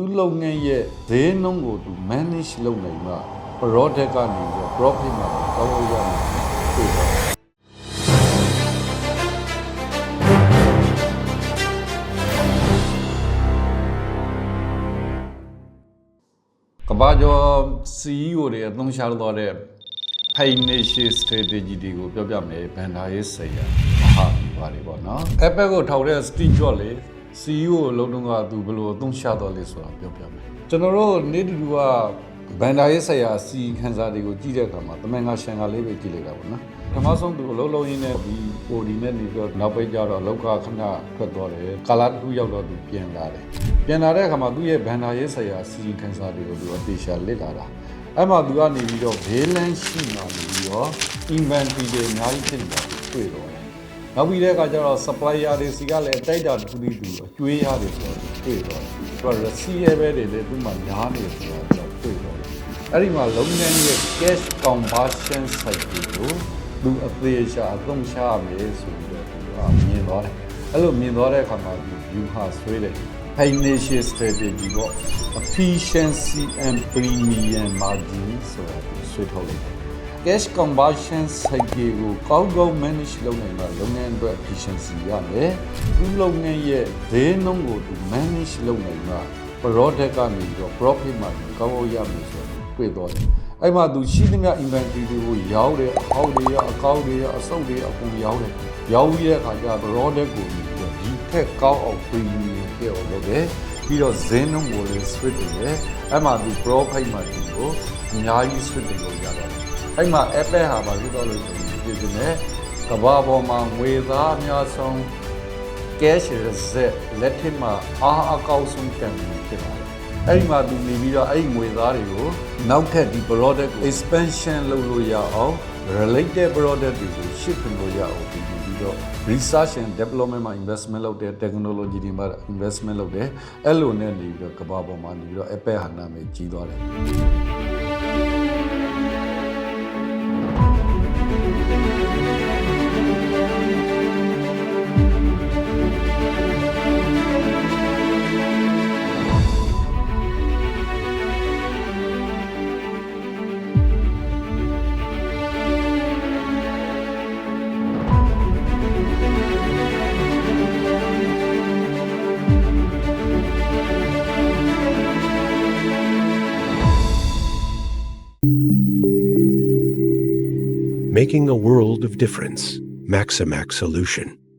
သူလုပ်ငန်းရဲ့ဈေးနှုန်းကိုသူ manage လုပ်နိုင်မှ product ကနေပြီး profit မှာကောင်းလို့ရမယ်တွေ့တော့ကဘာကျော် CEO တွေအသုံးချတော့တဲ့ financial strategy တွေကိုပြောပြမယ်ဘန်ဒါရေးဆိုင်ရာမဟာဗျူဟာတွေပေါ့နော် Apple ကိုထောက်တဲ့ Steve Jobs လေ CEO ကိုလုံးတော့ကသူဘယ်လိုအသုံးချတော့လဲဆိုတာပြောပြမယ်ကျွန်တော်တို့နေ့တူကဘန်ဒါရေးဆိုင်ရာစီခန်းစားတွေကိုကြည့်တဲ့အခါမှာတမန်ကရှန်ကလေးပဲကြည့်လိုက်တာပေါ့နော်ပထမဆုံးသူအလုံးလုံးရင်းနဲ့ဒီ OD နဲ့နေပြီးတော့နောက်ပိတ်ကြတော့လောက်ကခဏထွက်သွားတယ်ကာလာတစ်ခုရောက်တော့သူပြန်လာတယ်ပြန်လာတဲ့အခါမှာသူ့ရဲ့ဘန်ဒါရေးဆိုင်ရာစီခန်းစားတွေကိုသူအသေးရှာလစ်လာတာအဲ့မှာသူကနေပြီးတော့ဘေးလန်းရှိမှနေပြီးတော့ inventory တွေအများကြီးဖြစ်နေတာတွေ့တော့တယ်နောက်ပြီးတဲ့အခါကျတော့ supplier တွေစီကလည်းတိုက်တာတစ်ခုပြီးသူအကျွေးရတယ်ဆိုတော့တွေ့တော့တယ်သူက receivable တွေလည်းသူ့မှာများနေတယ်ဆိုတော့တွေ့တော့တယ်အဲ့ဒီမှာလုပ်ငန်းရဲ့ cash conversion cycle ကိုသူအသေးချာအသုံးချရမယ်ဆိုပြီးတော့သူကမြင်သွားတယ်အဲ့လိုမြင်သွားတဲ့အခါမှာသူ view ဟာဆွဲတယ် financial strategy ပေါ့ efficiency and premium margin ဆိုတာဆွဲထုတ်လိုက်တယ် cash conversion cycle ကိုကောင်းကောင်း manage လုပ်နိုင်တာလုပ်ငန်းအတွက် efficiency ရတယ်သူလုပ်ငန်းရဲ့ဈေးနှုန်းကိုသူ manage လုပ်နိုင်တာ product ကနေပြီးတော့ profit မှာကောင်းအောင်ရမယ်ဆိုတော့တွေ့တော့တယ်အဲ့မှာသူရှိသမျှ inventory တွေကိုရောင်းတယ်အဟောက်တွေရအကောက်တွေရအစုပ်တွေအကုန်ရောင်းတယ်ရောင်းပြီးတဲ့အခါကျ product ကိုဒီထက်ကောင်းအောင် premium ဖြစ်အောင်လုပ်တယ်ပြီးတော့ဈေးနှုန်းကိုလည်း switch တယ်အဲ့မှာသူ profit မှာဒီကိုအများကြီး switch တယ်လို့ရတယ်အဲ့မှာ Apple ဟာဘာလို့တော့လို့ဆိုရင်ဒီနေ့ကဘာပေါ်မှာငွေသားအများဆုံး cash reserve လက်ထက်မှာအားအကောက်ဆုံးတန်ဖိုးဖြစ်လာတယ်အဲ့ဒီမှာသူနေပြီးတော့အဲ့ဒီငွေသားတွေကိုနောက်ထပ်ဒီ product ကို expansion လုပ်လို့ရအောင် related product တွေကို ship လုပ်ရအောင်ပြီးတော့ research and development မှာ investment လုပ်တယ် technology တွေမှာ investment လုပ်တယ်အဲ့လိုနဲ့နေပြီးတော့ကဘာပေါ်မှာနေပြီးတော့ Apple ဟာနာမည်ကြီးသွားတယ် Making a world of difference. Maxamax Solution.